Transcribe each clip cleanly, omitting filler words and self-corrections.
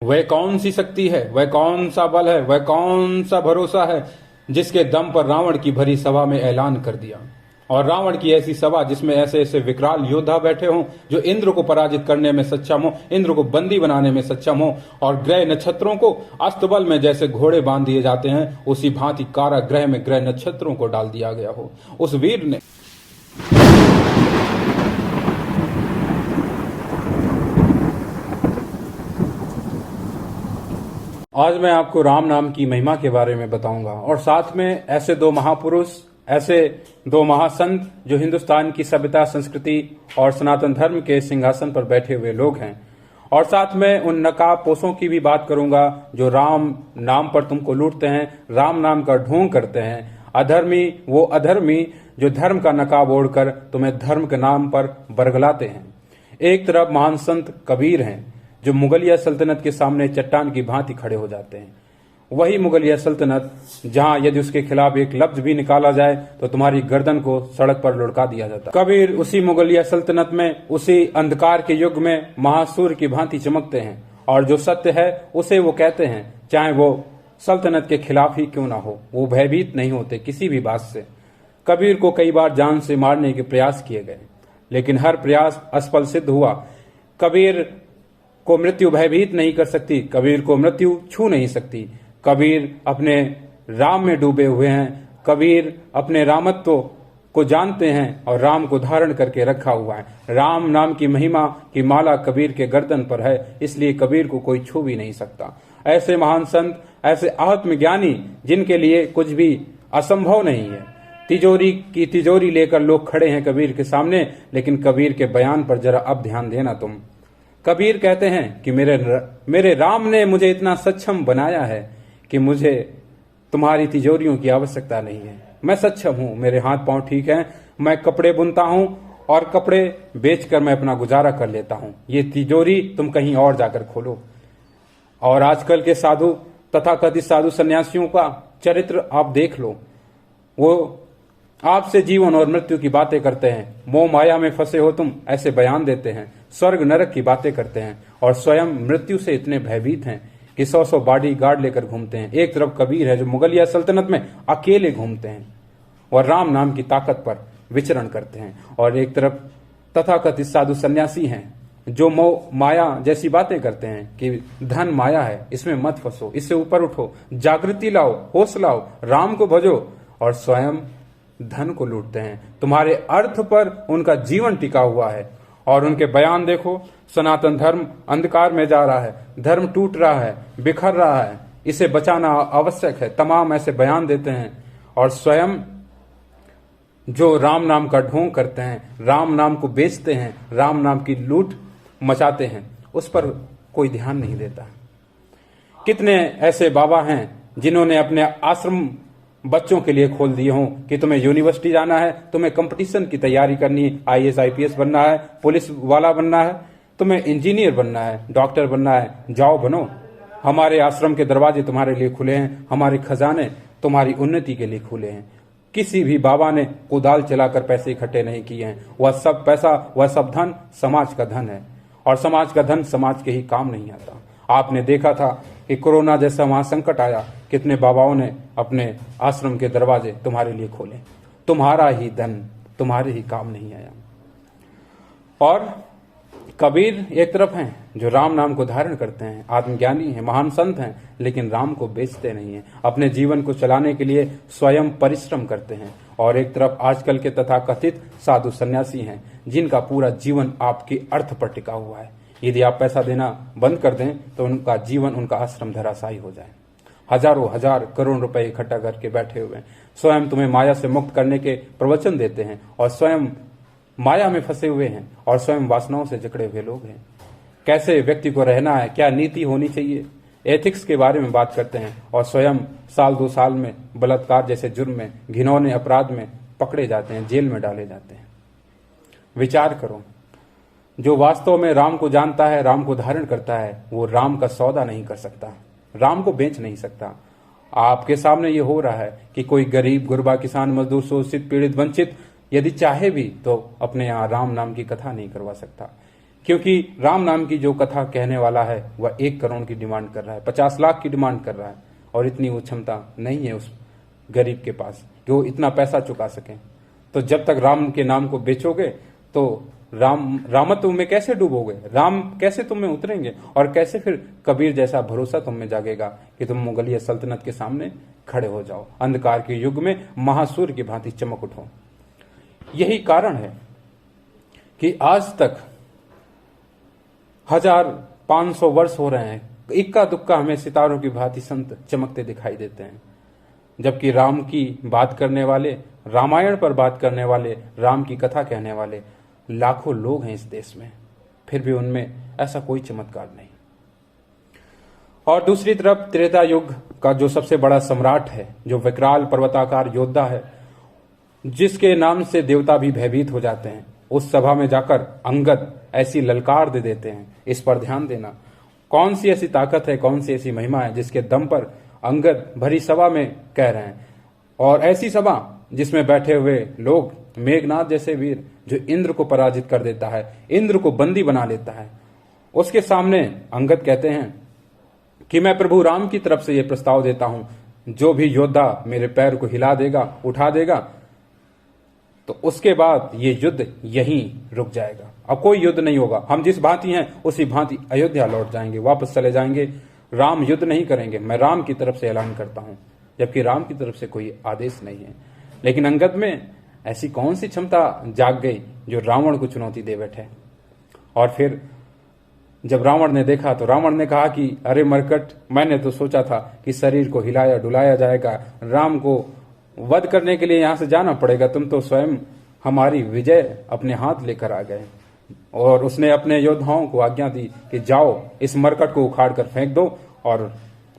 वह कौन सी शक्ति है, वह कौन सा बल है, वह कौन सा भरोसा है जिसके दम पर रावण की भरी सभा में ऐलान कर दिया। और रावण की ऐसी सभा जिसमें ऐसे ऐसे विकराल योद्धा बैठे हों जो इंद्र को पराजित करने में सक्षम हो, इंद्र को बंदी बनाने में सक्षम हो, और ग्रह नक्षत्रों को अस्तबल में जैसे घोड़े बांध दिए जाते हैं उसी भांति कारागृह में ग्रह नक्षत्रों को डाल दिया गया हो। उस वीर ने आज मैं आपको राम नाम की महिमा के बारे में बताऊंगा और साथ में ऐसे दो महापुरुष, ऐसे दो महासंत जो हिंदुस्तान की सभ्यता, संस्कृति और सनातन धर्म के सिंहासन पर बैठे हुए लोग हैं। और साथ में उन नकाबपोशों की भी बात करूंगा जो राम नाम पर तुमको लूटते हैं, राम नाम का ढोंग करते हैं। अधर्मी वो अधर्मी जो धर्म का नकाब ओढ़कर तुम्हें धर्म के नाम पर बरगलाते हैं। एक तरफ महान संत कबीर हैं जो मुगलिया सल्तनत के सामने चट्टान की भांति खड़े हो जाते हैं। वही मुगलिया सल्तनत जहां यदि उसके खिलाफ एक लफ्ज भी निकाला जाए तो तुम्हारी गर्दन को सड़क पर लुढ़का दिया जाता। कबीर उसी मुगलिया सल्तनत में, उसी अंधकार के युग में महासूर की भांति चमकते हैं और जो सत्य है उसे वो कहते हैं, चाहे वो सल्तनत के खिलाफ ही क्यों ना हो। वो भयभीत नहीं होते किसी भी बात से। कबीर को कई बार जान से मारने के प्रयास किए गए लेकिन हर प्रयास असफल सिद्ध हुआ। कबीर को मृत्यु भयभीत नहीं कर सकती, कबीर को मृत्यु छू नहीं सकती। कबीर अपने राम में डूबे हुए हैं। कबीर अपने रामत्व को जानते हैं और राम को धारण करके रखा हुआ है। राम नाम की महिमा की माला कबीर के गर्दन पर है, इसलिए कबीर को कोई छू भी नहीं सकता। ऐसे महान संत, ऐसे आत्मज्ञानी जिनके लिए कुछ भी असंभव नहीं है। तिजोरी की तिजोरी लेकर लोग खड़े हैं कबीर के सामने, लेकिन कबीर के बयान पर जरा अब ध्यान देना तुम। कबीर कहते हैं कि मेरे राम ने मुझे इतना सक्षम बनाया है कि मुझे तुम्हारी तिजोरियों की आवश्यकता नहीं है। मैं सक्षम हूं, मेरे हाथ पांव ठीक हैं, मैं कपड़े बुनता हूं और कपड़े बेचकर मैं अपना गुजारा कर लेता हूं। ये तिजोरी तुम कहीं और जाकर खोलो। और आजकल के साधु, तथाकथित साधु सन्यासियों का चरित्र आप देख लो। वो आपसे जीवन और मृत्यु की बातें करते हैं, मोह माया में फंसे हो तुम, ऐसे बयान देते हैं। स्वर्ग नरक की बातें करते हैं और स्वयं मृत्यु से इतने भयभीत हैं कि 100 बॉडी गार्ड लेकर घूमते हैं। एक तरफ कबीर है जो मुगलिया सल्तनत में अकेले घूमते हैं और राम नाम की ताकत पर विचरण करते हैं, और एक तरफ तथाकथित साधु सन्यासी हैं जो मोह माया जैसी बातें करते हैं कि धन माया है, इसमें मत फंसो, इससे ऊपर उठो, जागृति लाओ, होश लाओ, राम को भजो, और स्वयं धन को लूटते हैं। तुम्हारे अर्थ पर उनका जीवन टिका हुआ है और उनके बयान देखो। सनातन धर्म अंधकार में जा रहा है, धर्म टूट रहा है, बिखर रहा है, इसे बचाना आवश्यक है। तमाम ऐसे बयान देते हैं और स्वयं जो राम नाम का ढोंग करते हैं, राम नाम को बेचते हैं, राम नाम की लूट मचाते हैं, उस पर कोई ध्यान नहीं देता। कितने ऐसे बाबा हैं जिन्होंने अपने आश्रम बच्चों के लिए खोल दिए हों कि तुम्हें यूनिवर्सिटी जाना है, तुम्हें कंपटीशन की तैयारी करनी है, IAS IPS बनना है, पुलिस वाला बनना है, तुम्हें इंजीनियर बनना है, डॉक्टर बनना है, जाओ बनो। हमारे आश्रम के दरवाजे तुम्हारे लिए खुले हैं, हमारे खजाने तुम्हारी उन्नति के लिए खुले हैं। किसी भी बाबा ने कुदाल चलाकर पैसे इकट्ठे नहीं किए हैं। वह सब पैसा, वह सब धन समाज का धन है और समाज का धन समाज के ही काम नहीं आता। आपने देखा था कि कोरोना जैसा वहां संकट आया, कितने बाबाओं ने अपने आश्रम के दरवाजे तुम्हारे लिए खोले। तुम्हारा ही धन तुम्हारे ही काम नहीं आया। और कबीर एक तरफ हैं जो राम नाम को धारण करते हैं, आत्मज्ञानी हैं, महान संत हैं, लेकिन राम को बेचते नहीं हैं। अपने जीवन को चलाने के लिए स्वयं परिश्रम करते हैं। और एक तरफ आजकल के तथाकथित साधु सन्यासी हैं जिनका पूरा जीवन आपके अर्थ पर टिका हुआ है। यदि आप पैसा देना बंद कर दें तो उनका जीवन, उनका आश्रम धराशायी हो जाए। हजारों हजार करोड़ रुपए इकट्ठा करके बैठे हुए हैं, स्वयं तुम्हें माया से मुक्त करने के प्रवचन देते हैं और स्वयं माया में फंसे हुए हैं और स्वयं वासनाओं से जकड़े हुए लोग हैं। कैसे व्यक्ति को रहना है, क्या नीति होनी चाहिए, एथिक्स के बारे में बात करते हैं और स्वयं साल 2 साल में बलात्कार जैसे जुर्म में, घिनौने अपराध में पकड़े जाते हैं, जेल में डाले जाते हैं। विचार करो, जो वास्तव में राम को जानता है, राम को धारण करता है, वो राम का सौदा नहीं कर सकता, राम को बेच नहीं सकता। आपके सामने ये हो रहा है कि कोई गरीब, गुरबा, किसान, मजदूर, शोषित, पीड़ित, वंचित यदि चाहे भी तो अपने यहाँ राम नाम की कथा नहीं करवा सकता। क्योंकि राम नाम की जो कथा कहने वाला है वह 1 करोड़ की डिमांड कर रहा है, 50 लाख की डिमांड कर रहा है, और इतनी वो क्षमता नहीं है उस गरीब के पास कि वो इतना पैसा चुका सके। तो जब तक राम के नाम को बेचोगे तो रामत्व में कैसे डूबोगे, राम कैसे तुम में उतरेंगे, और कैसे फिर कबीर जैसा भरोसा तुम में जागेगा कि तुम मुगलिया सल्तनत के सामने खड़े हो जाओ, अंधकार के युग में महासूर्य की भांति चमक उठो। यही कारण है कि आज तक 1500 वर्ष हो रहे हैं, इक्का दुक्का हमें सितारों की भांति संत चमकते दिखाई देते हैं, जबकि राम की बात करने वाले, रामायण पर बात करने वाले, राम की कथा कहने वाले लाखों लोग हैं इस देश में, फिर भी उनमें ऐसा कोई चमत्कार नहीं। और दूसरी तरफ त्रेता युग का जो सबसे बड़ा सम्राट है, जो विकराल पर्वताकार योद्धा है, जिसके नाम से देवता भी भयभीत हो जाते हैं, उस सभा में जाकर अंगद ऐसी ललकार दे देते हैं। इस पर ध्यान देना, कौन सी ऐसी ताकत है, कौन सी ऐसी महिमा है जिसके दम पर अंगद भरी सभा में कह रहे हैं। और ऐसी सभा जिसमें बैठे हुए लोग मेघनाथ जैसे वीर, जो इंद्र को पराजित कर देता है, इंद्र को बंदी बना लेता है, उसके सामने अंगद कहते हैं कि मैं प्रभु राम की तरफ से यह प्रस्ताव देता हूं, जो भी योद्धा मेरे पैर को हिला देगा, उठा देगा, तो उसके बाद ये युद्ध यहीं रुक जाएगा, अब कोई युद्ध नहीं होगा। हम जिस भांति हैं उसी भांति अयोध्या लौट जाएंगे, वापस चले जाएंगे, राम युद्ध नहीं करेंगे, मैं राम की तरफ से ऐलान करता हूं। जबकि राम की तरफ से कोई आदेश नहीं है। लेकिन अंगद में ऐसी कौन सी क्षमता जाग गई जो रावण को चुनौती दे बैठे। और फिर जब रावण ने देखा तो रावण ने कहा कि अरे मरकट, मैंने तो सोचा था कि शरीर को हिलाया डुलाया जाएगा, राम को वध करने के लिए यहां से जाना पड़ेगा, तुम तो स्वयं हमारी विजय अपने हाथ लेकर आ गए। और उसने अपने योद्धाओं को आज्ञा दी कि जाओ इस मरकट को उखाड़ कर फेंक दो और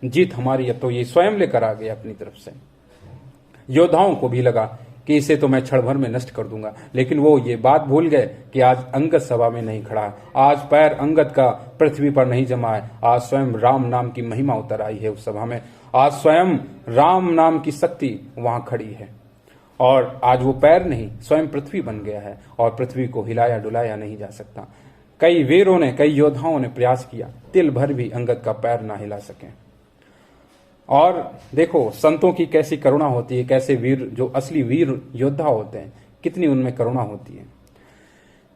जीत हमारी है। तो ये स्वयं लेकर आ गए अपनी तरफ से। योद्धाओं को भी लगा कि इसे तो मैं क्षण भर में नष्ट कर दूंगा, लेकिन वो ये बात भूल गए कि आज अंगद सभा में नहीं खड़ा है, आज पैर अंगद का पृथ्वी पर नहीं जमा है, आज स्वयं राम नाम की महिमा उतर आई है उस सभा में, आज स्वयं राम नाम की शक्ति वहां खड़ी है। और आज वो पैर नहीं, स्वयं पृथ्वी बन गया है और पृथ्वी को हिलाया डुलाया नहीं जा सकता। कई वीरों ने, कई योद्धाओं ने प्रयास किया, तिल भर भी अंगद का पैर ना हिला सके। और देखो संतों की कैसी करुणा होती है, कैसे वीर, जो असली वीर योद्धा होते हैं, कितनी उनमें करुणा होती है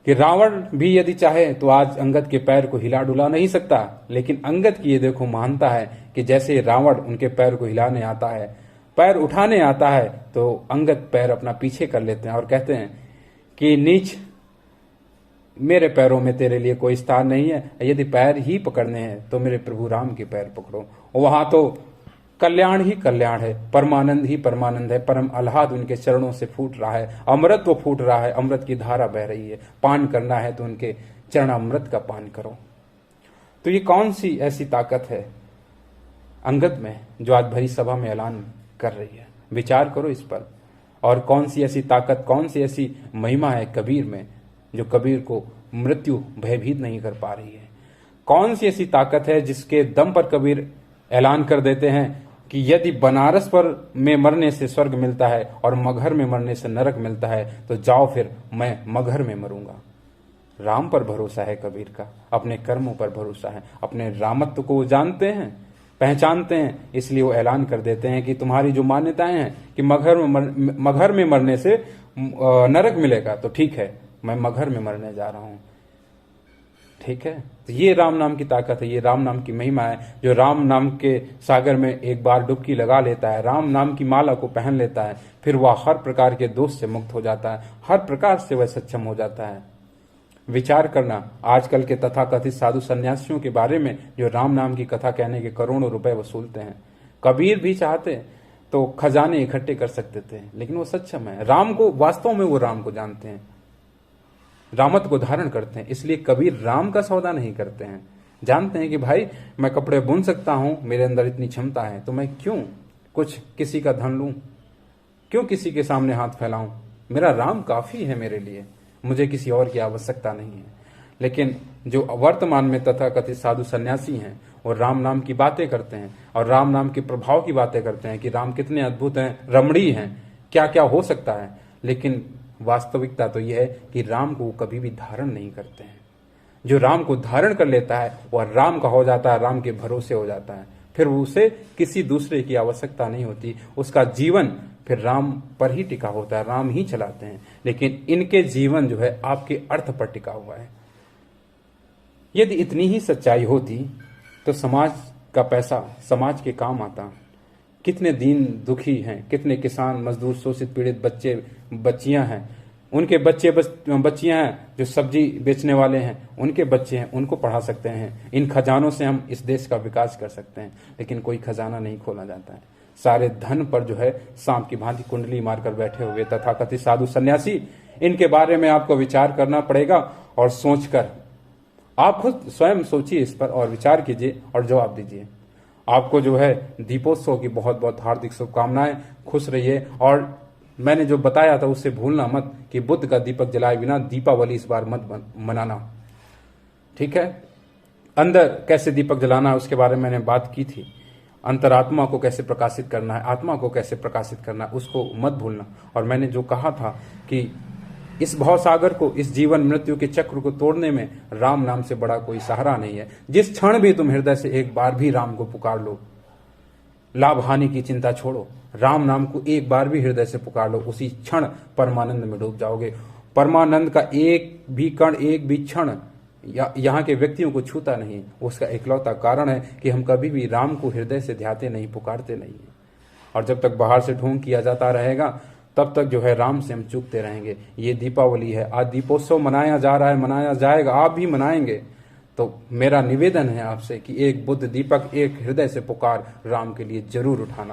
कि रावण भी यदि चाहे तो आज अंगद के पैर को हिला डुला नहीं सकता, लेकिन अंगद की ये देखो महानता है कि जैसे रावण उनके पैर को हिलाने आता है, पैर उठाने आता है, तो अंगद पैर अपना पीछे कर लेते हैं और कहते हैं कि नीच, मेरे पैरों में तेरे लिए कोई स्थान नहीं है, यदि पैर ही पकड़ने हैं तो मेरे प्रभु राम के पैर पकड़ो। वहां तो कल्याण ही कल्याण है, परमानंद ही परमानंद है, परम आह्लाद उनके चरणों से फूट रहा है, अमृत वो फूट रहा है, अमृत की धारा बह रही है। पान करना है तो उनके चरण अमृत का पान करो। तो ये कौन सी ऐसी ताकत है अंगद में जो आज भरी सभा में ऐलान कर रही है? विचार करो इस पर। और कौन सी ऐसी ताकत, कौन सी ऐसी महिमा है कबीर में जो कबीर को मृत्यु भयभीत नहीं कर पा रही है? कौन सी ऐसी ताकत है जिसके दम पर कबीर ऐलान कर देते हैं कि यदि बनारस पर में मरने से स्वर्ग मिलता है और मगहर में मरने से नरक मिलता है तो जाओ फिर मैं मगहर में मरूंगा। राम पर भरोसा है कबीर का, अपने कर्मों पर भरोसा है, अपने रामत्व को जानते हैं, पहचानते हैं, इसलिए वो ऐलान कर देते हैं कि तुम्हारी जो मान्यताएं हैं कि मगहर में मरने से नरक मिलेगा, तो ठीक है, मैं मगहर में मरने जा रहा हूं। ठीक है, तो ये राम नाम की ताकत है, ये राम नाम की महिमा है। जो राम नाम के सागर में एक बार डुबकी लगा लेता है, राम नाम की माला को पहन लेता है, फिर वह हर प्रकार के दोष से मुक्त हो जाता है, हर प्रकार से वह सक्षम हो जाता है। विचार करना आजकल के तथाकथित साधु सन्यासियों के बारे में जो राम नाम की कथा कहने के करोड़ों रुपए वसूलते हैं। कबीर भी चाहते तो खजाने इकट्ठे कर सकते थे, लेकिन वो सक्षम है। राम को, वास्तव में वो राम को जानते हैं, रामत को धारण करते हैं, इसलिए कबीर राम का सौदा नहीं करते हैं। जानते हैं कि भाई मैं कपड़े बुन सकता हूं, मेरे अंदर इतनी क्षमता है, तो मैं क्यों कुछ किसी का धन लूं, क्यों किसी के सामने हाथ फैलाऊं? मेरा राम काफी है मेरे लिए, मुझे किसी और की आवश्यकता नहीं है। लेकिन जो वर्तमान में तथाकथित साधु सन्यासी हैं, वो राम नाम की बातें करते हैं और राम नाम के प्रभाव की बातें करते हैं कि राम कितने अद्भुत हैं, रमणीय हैं, क्या क्या हो सकता है। लेकिन वास्तविकता तो यह है कि राम को कभी भी धारण नहीं करते हैं। जो राम को धारण कर लेता है वह राम का हो जाता है, राम के भरोसे हो जाता है। फिर उसे किसी दूसरे की आवश्यकता नहीं होती, उसका जीवन फिर राम पर ही टिका होता है, राम ही चलाते हैं। लेकिन इनके जीवन जो है आपके अर्थ पर टिका हुआ है। यदि इतनी ही सच्चाई होती तो समाज का पैसा समाज के काम आता। कितने दीन दुखी हैं, कितने किसान मजदूर शोषित पीड़ित बच्चे बच्चियां हैं, उनके बच्चियां हैं जो सब्जी बेचने वाले हैं, उनके बच्चे हैं, उनको पढ़ा सकते हैं। इन खजानों से हम इस देश का विकास कर सकते हैं, लेकिन कोई खजाना नहीं खोला जाता है। सारे धन पर जो है सांप की भांति कुंडली मारकर बैठे हुए तथाकथित साधु सन्यासी, इनके बारे में आपको विचार करना पड़ेगा। और सोचकर आप खुद स्वयं सोचिए इस पर और विचार कीजिए और जवाब दीजिए। आपको जो है दीपोत्सव की बहुत बहुत हार्दिक शुभकामनाएं। खुश रहिए। और मैंने जो बताया था उससे भूलना मत कि बुद्ध का दीपक जलाए बिना दीपावली इस बार मत मनाना, ठीक है। अंदर कैसे दीपक जलाना है उसके बारे में मैंने बात की थी। अंतरात्मा को कैसे प्रकाशित करना है, आत्मा को कैसे प्रकाशित करना है, उसको मत भूलना। और मैंने जो कहा था कि इस भवसागर को, इस जीवन मृत्यु के चक्र को तोड़ने में राम नाम से बड़ा कोई सहारा नहीं है। जिस क्षण भी तुम हृदय से एक बार भी राम को पुकार लो, लाभ हानि की चिंता छोड़ो, राम नाम को एक बार भी हृदय से पुकार लो, उसी क्षण परमानंद में डूब जाओगे। परमानंद का एक भी कण, एक भी क्षण यहाँ के व्यक्तियों को छूता नहीं है। उसका इकलौता कारण है कि हम कभी भी राम को हृदय से ध्याते नहीं, पुकारते नहीं है। और जब तक बाहर से ढोंग किया जाता रहेगा तब तक जो है राम से हम चूकते रहेंगे। ये दीपावली है, आज दीपोत्सव मनाया जा रहा है, मनाया जाएगा, आप भी मनाएंगे। तो मेरा निवेदन है आपसे कि एक बुद्ध दीपक, एक हृदय से पुकार राम के लिए जरूर उठाना।